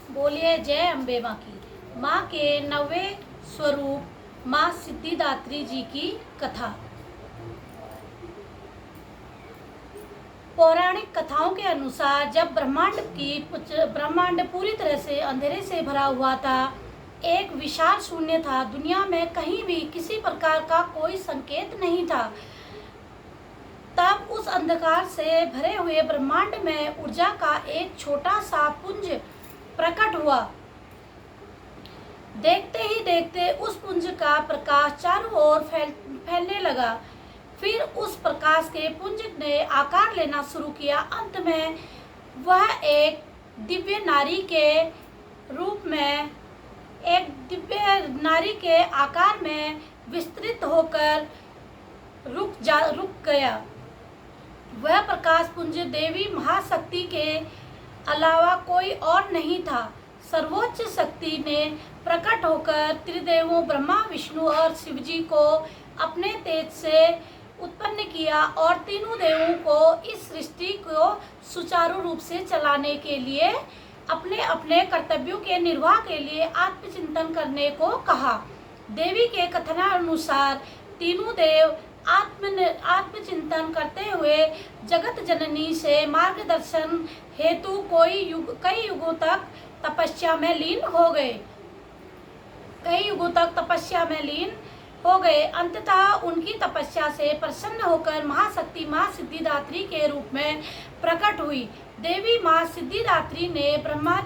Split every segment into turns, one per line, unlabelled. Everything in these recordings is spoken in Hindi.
बोलिए जय अम्बे माँ की। माँ के 90वें स्वरूप माँ सिद्धिदात्री जी की कथा। पौराणिक कथाओं के अनुसार जब ब्रह्मांड पूरी तरह से अंधेरे से भरा हुआ था, एक विशाल शून्य था। दुनिया में कहीं भी किसी प्रकार का कोई संकेत नहीं था। तब उस अंधकार से भरे हुए ब्रह्मांड में ऊर्जा का एक छोटा सा पुंज प्रकट हुआ। देखते ही देखते उस पुंज का प्रकाश चारों ओर फैलने लगा। फिर उस प्रकाश के पुंज ने आकार लेना शुरू किया। अंत में वह एक दिव्य नारी के आकार में विस्तृत होकर रुक गया। वह प्रकाश पुंज देवी महाशक्ति के अलावा कोई और नहीं था। सर्वोच्च शक्ति ने प्रकट होकर त्रिदेवों ब्रह्मा, विष्णु और शिवजी को अपने तेज से उत्पन्न किया और तीनों देवों को इस सृष्टि को सुचारू रूप से चलाने के लिए अपने अपने कर्तव्यों के निर्वाह के लिए आत्मचिंतन करने को कहा। देवी के कथनानुसार तीनों देव आत्मचिंतन करते हुए जगत जननी से मार्गदर्शन हेतु कई युगों तक तपस्या में लीन हो गए। अंततः उनकी तपस्या से प्रसन्न होकर महाशक्ति माँ सिद्धिदात्री के रूप में प्रकट हुई। देवी माँ सिद्धिदात्री ने ब्रह्मा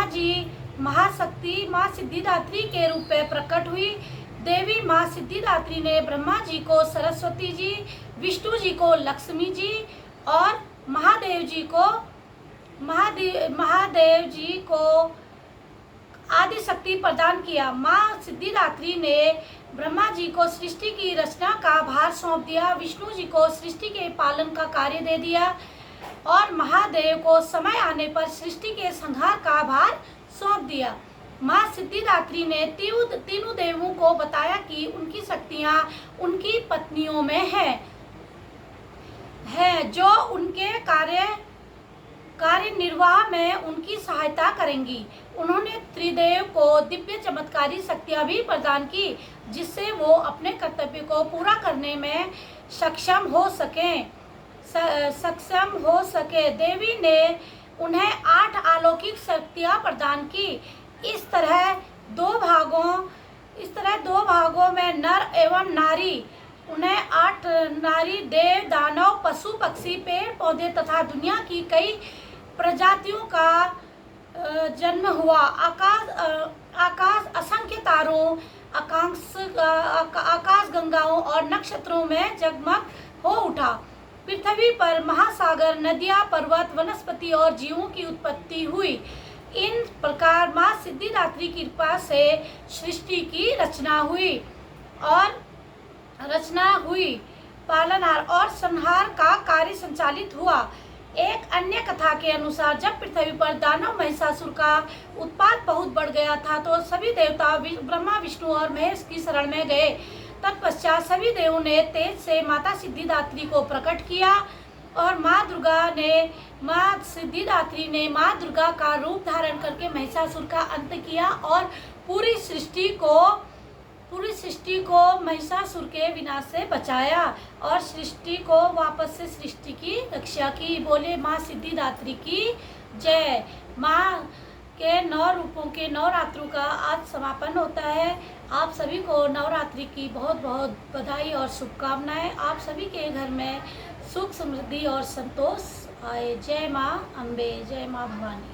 जी महाशक्ति माँ सिद्धिदात्री के रूप में प्रकट हुई। देवी माँ सिद्धिदात्री ने ब्रह्मा जी को सरस्वती जी, विष्णु जी को लक्ष्मी जी और महादेव जी को आदि शक्ति प्रदान किया। माँ सिद्धिदात्री ने ब्रह्मा जी को सृष्टि की रचना का भार सौंप दिया, विष्णु जी को सृष्टि के पालन का कार्य दे दिया और महादेव को समय आने पर सृष्टि के संहार का भार सौंप दिया। माँ सिद्धिदात्री ने तीनों देवों को बताया कि उनकी शक्तियाँ उनकी पत्नियों में है जो उनके कार्य निर्वाह में उनकी सहायता करेंगी। उन्होंने त्रिदेव को दिव्य चमत्कारी शक्तियाँ भी प्रदान की, जिससे वो अपने कर्तव्य को पूरा करने में सक्षम हो सके। देवी ने उन्हें 8 अलौकिक शक्तियाँ प्रदान की। इस तरह दो भागों में नर एवं नारी, उन्हें 8 नारी, देव, दानव, पशु, पक्षी, पेड़ पौधे तथा दुनिया की कई प्रजातियों का जन्म हुआ। आकाश असंख्य तारों, आकाश गंगाओं और नक्षत्रों में जगमग हो उठा। पृथ्वी पर महासागर, नदियाँ, पर्वत, वनस्पति और जीवों की उत्पत्ति हुई। इन प्रकार माँ सिद्धिदात्री की कृपा से सृष्टि की रचना हुई, पालनहार और संहार का कार्य संचालित हुआ। एक अन्य कथा के अनुसार जब पृथ्वी पर दानव महिषासुर का उत्पात बहुत बढ़ गया था, तो सभी देवता ब्रह्मा, विष्णु और महेश की शरण में गए। तत्पश्चात सभी देवों ने तेज से माता सिद्धिदात्री को प्रकट किया और माँ सिद्धिदात्री ने माँ दुर्गा का रूप धारण करके महिषासुर का अंत किया और पूरी सृष्टि को महिषासुर के विनाश से बचाया और सृष्टि को वापस से सृष्टि की रक्षा की। बोले माँ सिद्धिदात्री की जय। माँ के 9 रूपों के नवरात्रों का आज समापन होता है। आप सभी को नवरात्रि की बहुत बहुत बधाई और शुभकामनाएं। आप सभी के घर में सुख, समृद्धि और संतोष आए। जय माँ अम्बे, जय माँ भवानी।